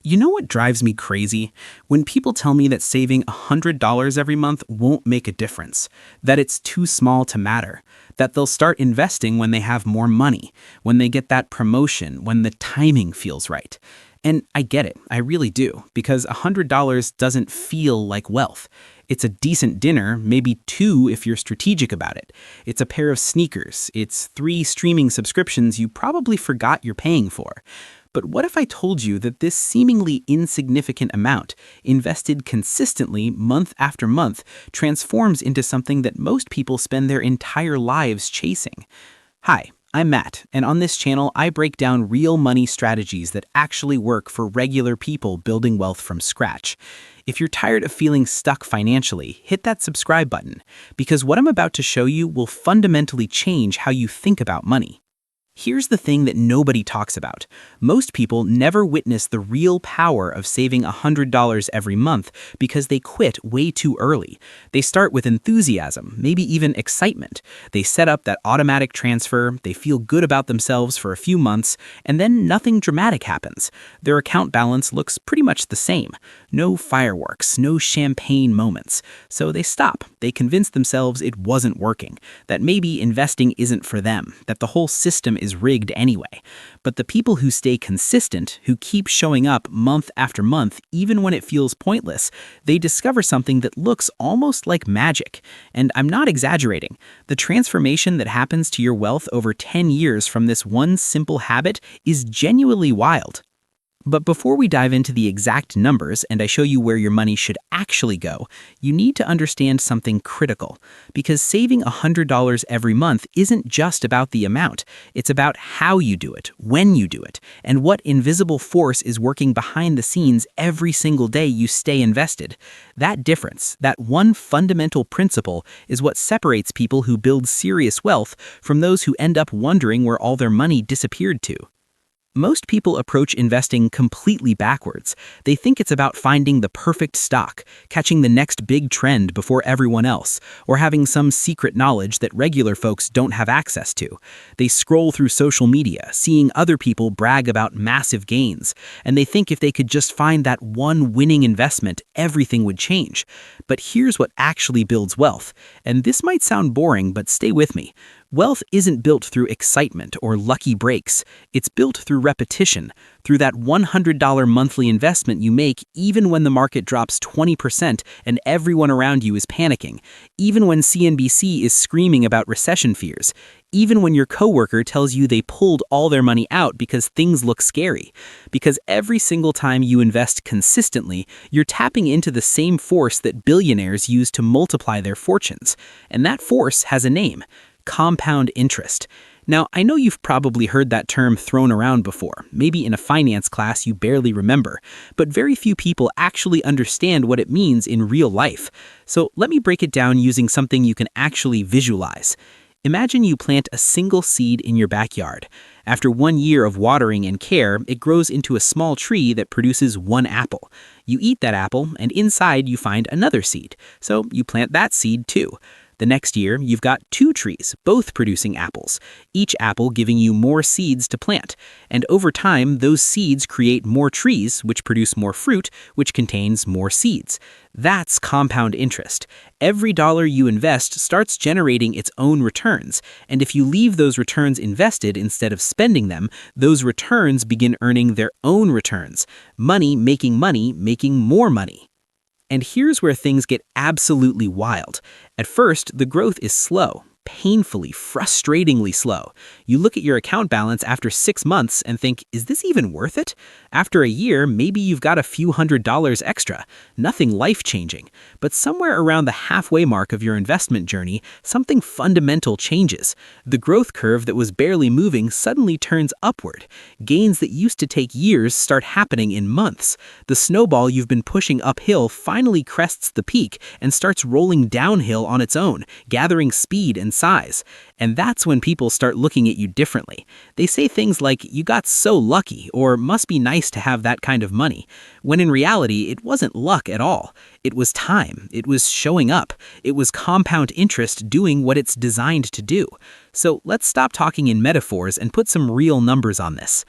You know what drives me crazy? When people tell me that saving $100 every month won't make a difference, that it's too small to matter, that they'll start investing when they have more money, when they get that promotion, when the timing feels right. And I get it, I really do, because $100 doesn't feel like wealth. It's a decent dinner, maybe two if you're strategic about it. It's a pair of sneakers. It's 3 streaming subscriptions you probably forgot you're paying for. But what if I told you that this seemingly insignificant amount, invested consistently month after month, transforms into something that most people spend their entire lives chasing? Hi, I'm Matt, and on this channel, I break down real money strategies that actually work for regular people building wealth from scratch. If you're tired of feeling stuck financially, hit that subscribe button, because what I'm about to show you will fundamentally change how you think about money. Here's the thing that nobody talks about. Most people never witness the real power of saving $100 every month because they quit way too early. They start with enthusiasm, maybe even excitement. They set up that automatic transfer, they feel good about themselves for a few months, and then nothing dramatic happens. Their account balance looks pretty much the same. No fireworks, no champagne moments. So they stop. They convince themselves it wasn't working, that maybe investing isn't for them, that the whole system is rigged anyway. But the people who stay consistent, who keep showing up month after month, even when it feels pointless, they discover something that looks almost like magic. And I'm not exaggerating. The transformation that happens to your wealth over 10 years from this one simple habit is genuinely wild. But before we dive into the exact numbers and I show you where your money should actually go, you need to understand something critical. Because saving $100 every month isn't just about the amount. It's about how you do it, when you do it, and what invisible force is working behind the scenes every single day you stay invested. That difference, that one fundamental principle, is what separates people who build serious wealth from those who end up wondering where all their money disappeared to. Most people approach investing completely backwards. They think it's about finding the perfect stock, catching the next big trend before everyone else, or having some secret knowledge that regular folks don't have access to. They scroll through social media, seeing other people brag about massive gains, and they think if they could just find that one winning investment, everything would change. But here's what actually builds wealth, and this might sound boring, but stay with me. Wealth isn't built through excitement or lucky breaks. It's built through repetition, through that $100 monthly investment you make even when the market drops 20% and everyone around you is panicking, even when CNBC is screaming about recession fears, even when your coworker tells you they pulled all their money out because things look scary. Because every single time you invest consistently, you're tapping into the same force that billionaires use to multiply their fortunes. And that force has a name: compound interest. Now, I know you've probably heard that term thrown around before, maybe in a finance class you barely remember, but very few people actually understand what it means in real life. So let me break it down using something you can actually visualize. Imagine you plant a single seed in your backyard. After 1 year of watering and care, it grows into a small tree that produces 1 apple. You eat that apple, and inside you find another seed. So you plant that seed too. The next year, you've got 2 trees, both producing apples, each apple giving you more seeds to plant. And over time, those seeds create more trees, which produce more fruit, which contains more seeds. That's compound interest. Every dollar you invest starts generating its own returns. And if you leave those returns invested instead of spending them, those returns begin earning their own returns. Money, making more money. And here's where things get absolutely wild. At first, the growth is slow, painfully, frustratingly slow. You look at your account balance after 6 months and think, is this even worth it? After a year, maybe you've got a few $100s extra. Nothing life-changing. But somewhere around the halfway mark of your investment journey, something fundamental changes. The growth curve that was barely moving suddenly turns upward. Gains that used to take years start happening in months. The snowball you've been pushing uphill finally crests the peak and starts rolling downhill on its own, gathering speed and size. And that's when people start looking at you differently. They say things like, "You got so lucky," or "must be nice to have that kind of money," when in reality, it wasn't luck at all. It was time. It was showing up. It was compound interest doing what it's designed to do. So let's stop talking in metaphors and put some real numbers on this.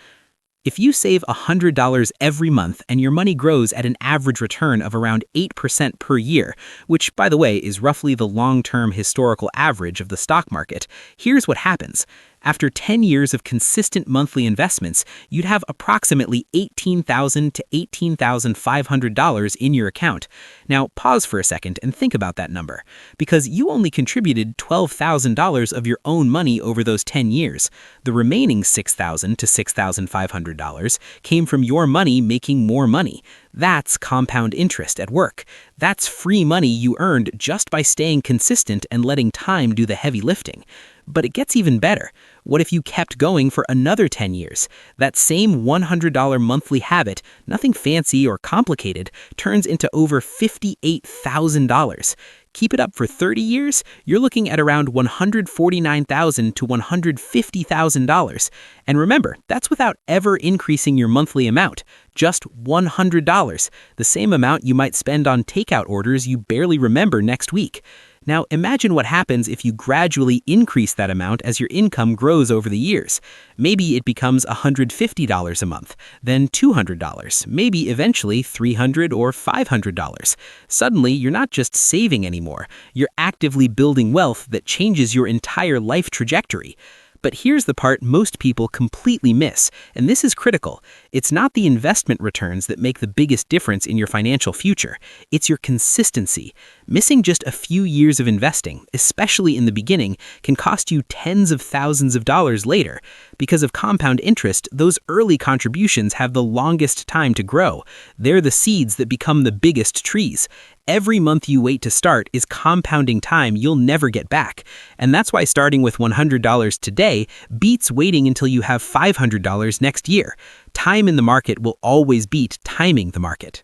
If you save $100 every month and your money grows at an average return of around 8% per year, which, by the way, is roughly the long-term historical average of the stock market, here's what happens. After 10 years of consistent monthly investments, you'd have approximately $18,000 to $18,500 in your account. Now, pause for a second and think about that number, because you only contributed $12,000 of your own money over those 10 years. The remaining $6,000 to $6,500 came from your money making more money. That's compound interest at work. That's free money you earned just by staying consistent and letting time do the heavy lifting. But it gets even better. What if you kept going for another 10 years? That same $100 monthly habit, nothing fancy or complicated, turns into over $58,000. Keep it up for 30 years, you're looking at around $149,000 to $150,000. And remember, that's without ever increasing your monthly amount. Just $100, the same amount you might spend on takeout orders you barely remember next week. Now, imagine what happens if you gradually increase that amount as your income grows over the years. Maybe it becomes $150 a month, then $200, maybe eventually $300 or $500. Suddenly, you're not just saving anymore, you're actively building wealth that changes your entire life trajectory. But here's the part most people completely miss, and this is critical. It's not the investment returns that make the biggest difference in your financial future. It's your consistency. Missing just a few years of investing, especially in the beginning, can cost you tens of thousands of dollars later. Because of compound interest, those early contributions have the longest time to grow. They're the seeds that become the biggest trees. Every month you wait to start is compounding time you'll never get back. And that's why starting with $100 today beats waiting until you have $500 next year. Time in the market will always beat timing the market.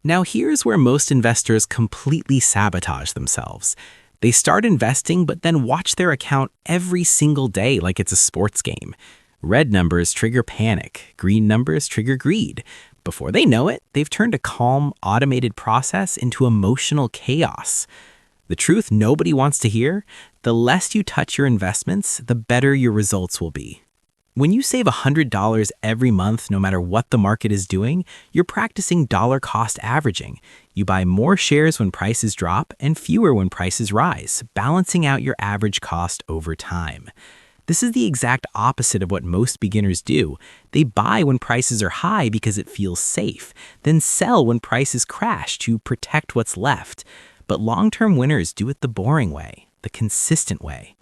Now here's where most investors completely sabotage themselves. They start investing but then watch their account every single day like it's a sports game. Red numbers trigger panic, green numbers trigger greed. Before they know it, they've turned a calm, automated process into emotional chaos. The truth nobody wants to hear: the less you touch your investments, the better your results will be. When you save $100 every month, no matter what the market is doing, you're practicing dollar cost averaging. You buy more shares when prices drop and fewer when prices rise, balancing out your average cost over time. This is the exact opposite of what most beginners do. They buy when prices are high because it feels safe, then sell when prices crash to protect what's left. But long-term winners do it the boring way, the consistent way.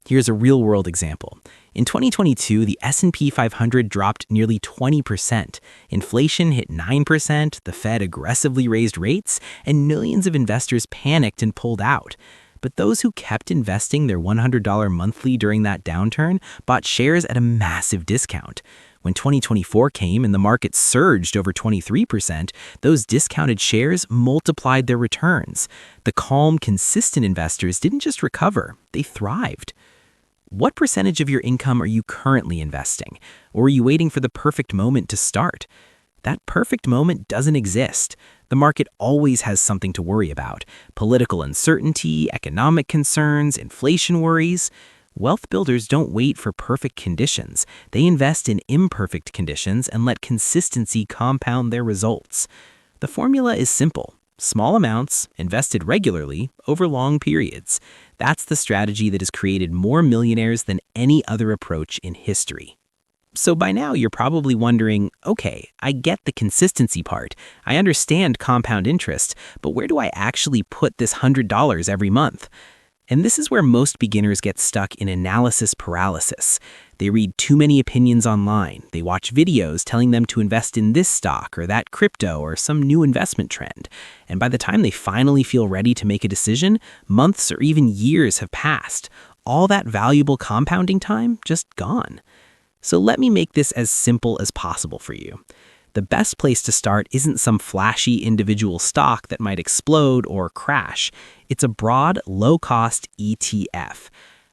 Here's a real-world example. In 2022, the S&P 500 dropped nearly 20%. Inflation hit 9%, the Fed aggressively raised rates, and millions of investors panicked and pulled out. But those who kept investing their $100 monthly during that downturn bought shares at a massive discount. When 2024 came and the market surged over 23%, those discounted shares multiplied their returns. The calm, consistent investors didn't just recover, they thrived. What percentage of your income are you currently investing? Or are you waiting for the perfect moment to start? That perfect moment doesn't exist. The market always has something to worry about: political uncertainty, economic concerns, inflation worries. Wealth builders don't wait for perfect conditions. They invest in imperfect conditions and let consistency compound their results. The formula is simple: small amounts, invested regularly, over long periods. That's the strategy that has created more millionaires than any other approach in history. So by now you're probably wondering, okay, I get the consistency part. I understand compound interest, but where do I actually put this $100 every month? And this is where most beginners get stuck in analysis paralysis. They read too many opinions online. They watch videos telling them to invest in this stock or that crypto or some new investment trend. And by the time they finally feel ready to make a decision, months or even years have passed. All that valuable compounding time just gone. So let me make this as simple as possible for you. The best place to start isn't some flashy individual stock that might explode or crash. It's a broad, low-cost ETF.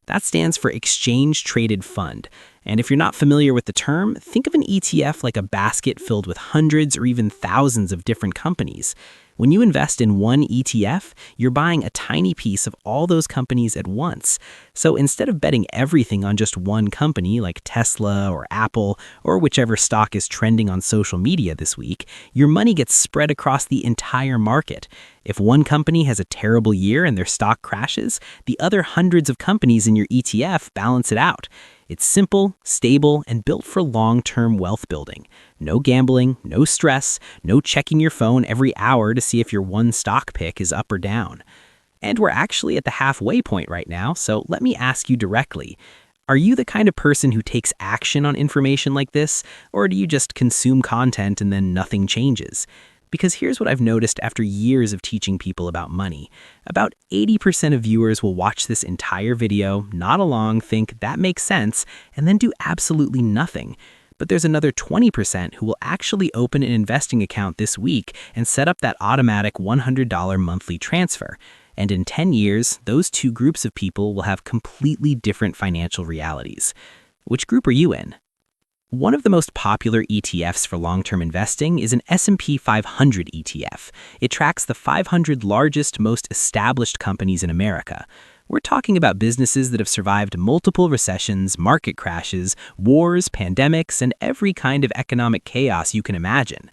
That stands for Exchange Traded Fund. And if you're not familiar with the term, think of an ETF like a basket filled with hundreds or even thousands of different companies. When you invest in one ETF, you're buying a tiny piece of all those companies at once. So instead of betting everything on just one company like Tesla or Apple or whichever stock is trending on social media this week, your money gets spread across the entire market. If one company has a terrible year and their stock crashes, the other hundreds of companies in your ETF balance it out. It's simple, stable, and built for long-term wealth building. No gambling, no stress, no checking your phone every hour to see if your one stock pick is up or down. And we're actually at the halfway point right now, so let me ask you directly. Are you the kind of person who takes action on information like this, or do you just consume content and then nothing changes? Because here's what I've noticed after years of teaching people about money. About 80% of viewers will watch this entire video, nod along, think that makes sense, and then do absolutely nothing. But there's another 20% who will actually open an investing account this week and set up that automatic $100 monthly transfer. And in 10 years, those two groups of people will have completely different financial realities. Which group are you in? One of the most popular ETFs for long-term investing is an S&P 500 ETF. It tracks the 500 largest, most established companies in America. We're talking about businesses that have survived multiple recessions, market crashes, wars, pandemics, and every kind of economic chaos you can imagine.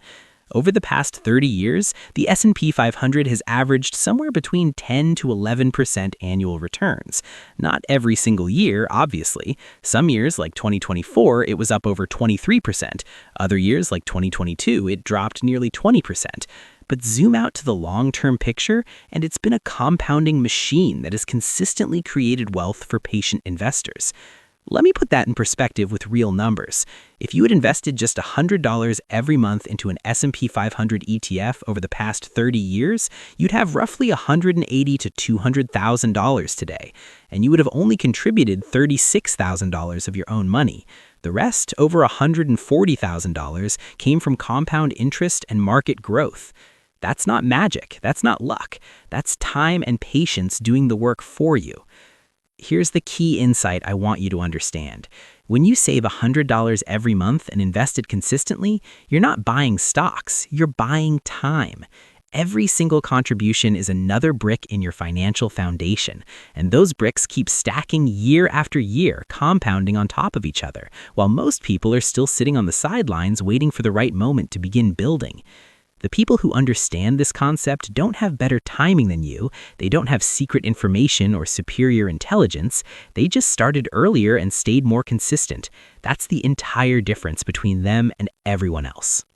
Over the past 30 years, the S&P 500 has averaged somewhere between 10 to 11% annual returns. Not every single year, obviously. Some years, like 2024, it was up over 23%. Other years, like 2022, it dropped nearly 20%. But zoom out to the long-term picture, and it's been a compounding machine that has consistently created wealth for patient investors. Let me put that in perspective with real numbers. If you had invested just $100 every month into an S&P 500 ETF over the past 30 years, you'd have roughly $180,000 to $200,000 today, and you would have only contributed $36,000 of your own money. The rest, over $140,000, came from compound interest and market growth. That's not magic. That's not luck. That's time and patience doing the work for you. Here's the key insight I want you to understand. When you save $100 every month and invest it consistently, you're not buying stocks, you're buying time. Every single contribution is another brick in your financial foundation, and those bricks keep stacking year after year, compounding on top of each other, while most people are still sitting on the sidelines waiting for the right moment to begin building. The people who understand this concept don't have better timing than you, they don't have secret information or superior intelligence, they just started earlier and stayed more consistent. That's the entire difference between them and everyone else.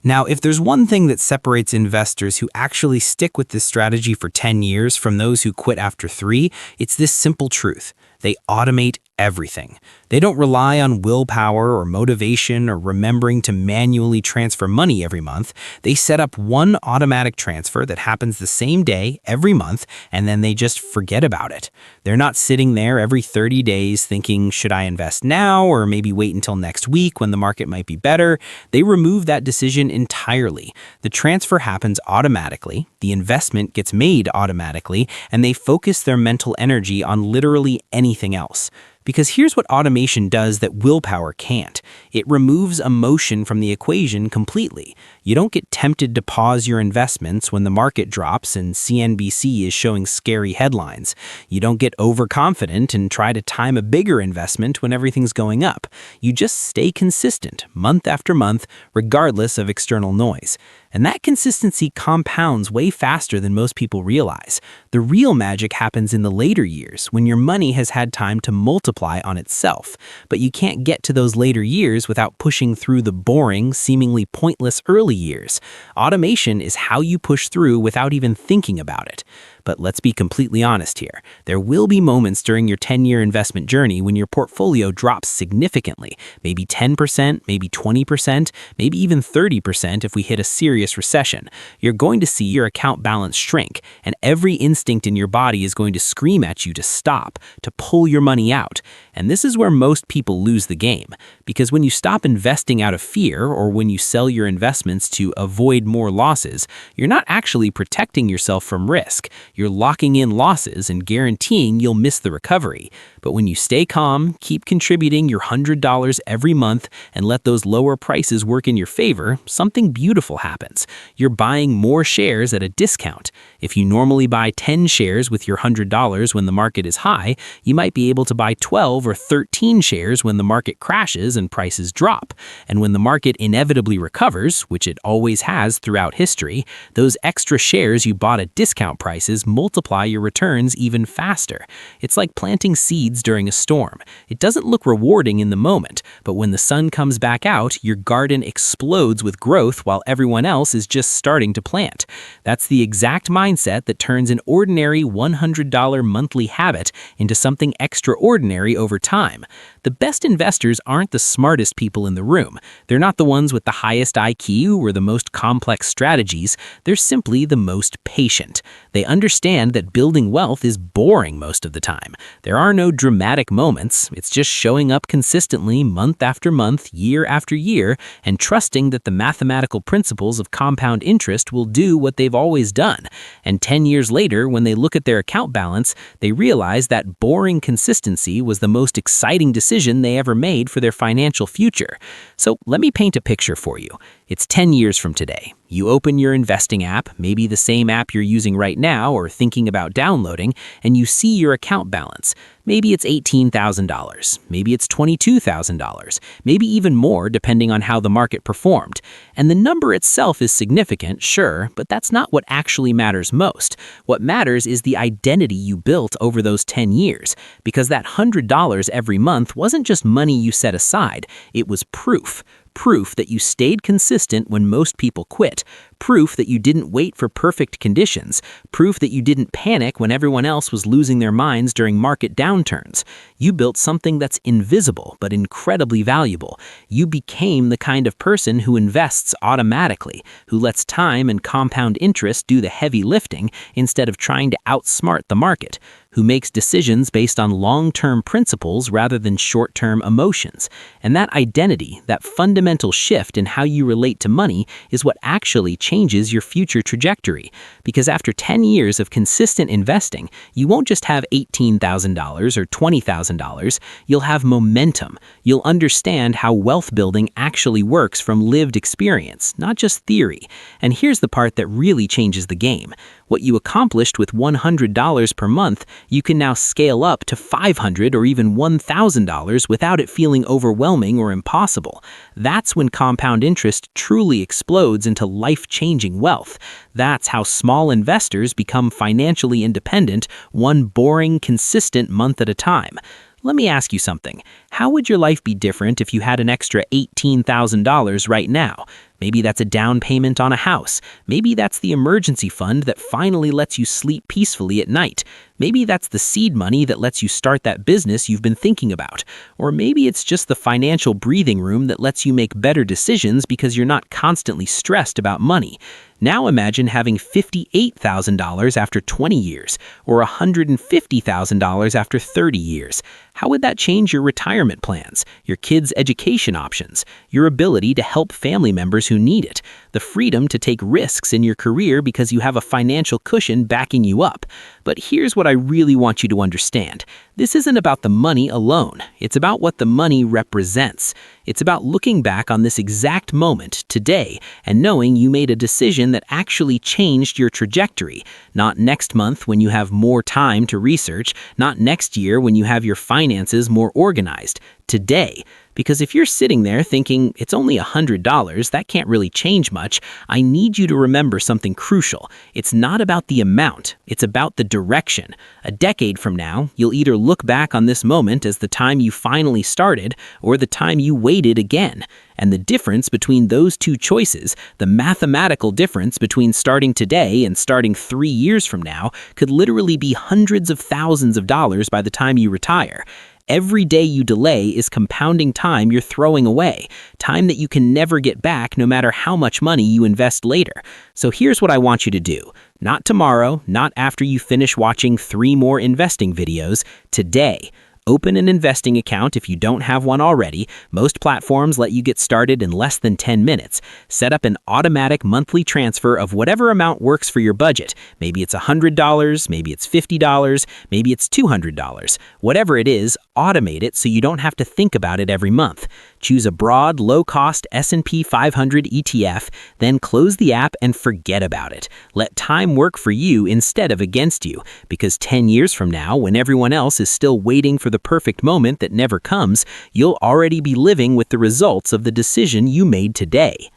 Now, if there's one thing that separates investors who actually stick with this strategy for 10 years from those who quit after 3, it's this simple truth. They automate everything. They don't rely on willpower or motivation or remembering to manually transfer money every month. They set up one automatic transfer that happens the same day every month, and then they just forget about it. They're not sitting there every 30 days thinking, should I invest now or maybe wait until next week when the market might be better? They remove that decision entirely. The transfer happens automatically, the investment gets made automatically, and they focus their mental energy on literally anything else. Because here's what automation does that willpower can't. It removes emotion from the equation completely. You don't get tempted to pause your investments when the market drops and CNBC is showing scary headlines. You don't get overconfident and try to time a bigger investment when everything's going up. You just stay consistent, month after month, regardless of external noise. And that consistency compounds way faster than most people realize. The real magic happens in the later years, when your money has had time to multiply on itself. But you can't get to those later years without pushing through the boring, seemingly pointless early years. Automation is how you push through without even thinking about it. But let's be completely honest here. There will be moments during your 10-year investment journey when your portfolio drops significantly, maybe 10%, maybe 20%, maybe even 30% if we hit a serious recession. You're going to see your account balance shrink, and every instinct in your body is going to scream at you to stop, to pull your money out. And this is where most people lose the game, because when you stop investing out of fear or when you sell your investments to avoid more losses, you're not actually protecting yourself from risk. You're locking in losses and guaranteeing you'll miss the recovery. But when you stay calm, keep contributing your $100 every month, and let those lower prices work in your favor, something beautiful happens. You're buying more shares at a discount. If you normally buy 10 shares with your $100 when the market is high, you might be able to buy 12 or 13 shares when the market crashes and prices drop. And when the market inevitably recovers, which it always has throughout history, those extra shares you bought at discount prices multiply your returns even faster. It's like planting seeds during a storm. It doesn't look rewarding in the moment, but when the sun comes back out, your garden explodes with growth while everyone else is just starting to plant. That's the exact mindset that turns an ordinary $100 monthly habit into something extraordinary over time. The best investors aren't the smartest people in the room. They're not the ones with the highest IQ or the most complex strategies. They're simply the most patient. They understand that building wealth is boring most of the time. There are no dramatic moments. It's just showing up consistently month after month, year after year, and trusting that the mathematical principles of compound interest will do what they've always done. And 10 years later, when they look at their account balance, they realize that boring consistency was the most exciting decision they ever made for their financial future. So let me paint a picture for you. It's 10 years from today. You open your investing app, maybe the same app you're using right now or thinking about downloading, and you see your account balance. Maybe it's $18,000. Maybe it's $22,000. Maybe even more, depending on how the market performed. And the number itself is significant, sure, but that's not what actually matters most. What matters is the identity you built over those 10 years, because that $100 every month wasn't just money you set aside, it was proof. Proof that you stayed consistent when most people quit. Proof that you didn't wait for perfect conditions. Proof that you didn't panic when everyone else was losing their minds during market downturns. You built something that's invisible but incredibly valuable. You became the kind of person who invests automatically, who lets time and compound interest do the heavy lifting instead of trying to outsmart the market, who makes decisions based on long-term principles rather than short-term emotions. And that identity, that fundamental shift in how you relate to money, is what actually changes your future trajectory. Because after 10 years of consistent investing, you won't just have $18,000 or $20,000, you'll have momentum. You'll understand how wealth building actually works from lived experience, not just theory. And here's the part that really changes the game. What you accomplished with $100 per month, you can now scale up to $500 or even $1,000 without it feeling overwhelming or impossible. That's when compound interest truly explodes into life-changing wealth. That's how small investors become financially independent, one boring, consistent month at a time. Let me ask you something. How would your life be different if you had an extra $18,000 right now? Maybe that's a down payment on a house. Maybe that's the emergency fund that finally lets you sleep peacefully at night. Maybe that's the seed money that lets you start that business you've been thinking about. Or maybe it's just the financial breathing room that lets you make better decisions because you're not constantly stressed about money. Now imagine having $58,000 after 20 years, or $150,000 after 30 years. How would that change your retirement plans, your kids' education options, your ability to help family members who need it, the freedom to take risks in your career because you have a financial cushion backing you up? But here's what I really want you to understand. This isn't about the money alone. It's about what the money represents. It's about looking back on this exact moment today and knowing you made a decision that actually changed your trajectory. Not next month when you have more time to research, not next year when you have your finances more organized. Today. Because if you're sitting there thinking, it's only $100, that can't really change much, I need you to remember something crucial. It's not about the amount, it's about the direction. A decade from now, you'll either look back on this moment as the time you finally started or the time you waited again. And the difference between those two choices, the mathematical difference between starting today and starting 3 years from now, could literally be hundreds of thousands of dollars by the time you retire. Every day you delay is compounding time you're throwing away, time that you can never get back no matter how much money you invest later. So here's what I want you to do. Not tomorrow, not after you finish watching 3 more investing videos. Today. Open an investing account if you don't have one already. Most platforms let you get started in less than 10 minutes. Set up an automatic monthly transfer of whatever amount works for your budget. Maybe it's $100, maybe it's $50, maybe it's $200. Whatever it is, automate it so you don't have to think about it every month. Choose a broad, low-cost S&P 500 ETF, then close the app and forget about it. Let time work for you instead of against you, because 10 years from now, when everyone else is still waiting for the perfect moment that never comes, you'll already be living with the results of the decision you made today.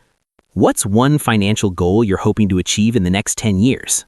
What's one financial goal you're hoping to achieve in the next 10 years?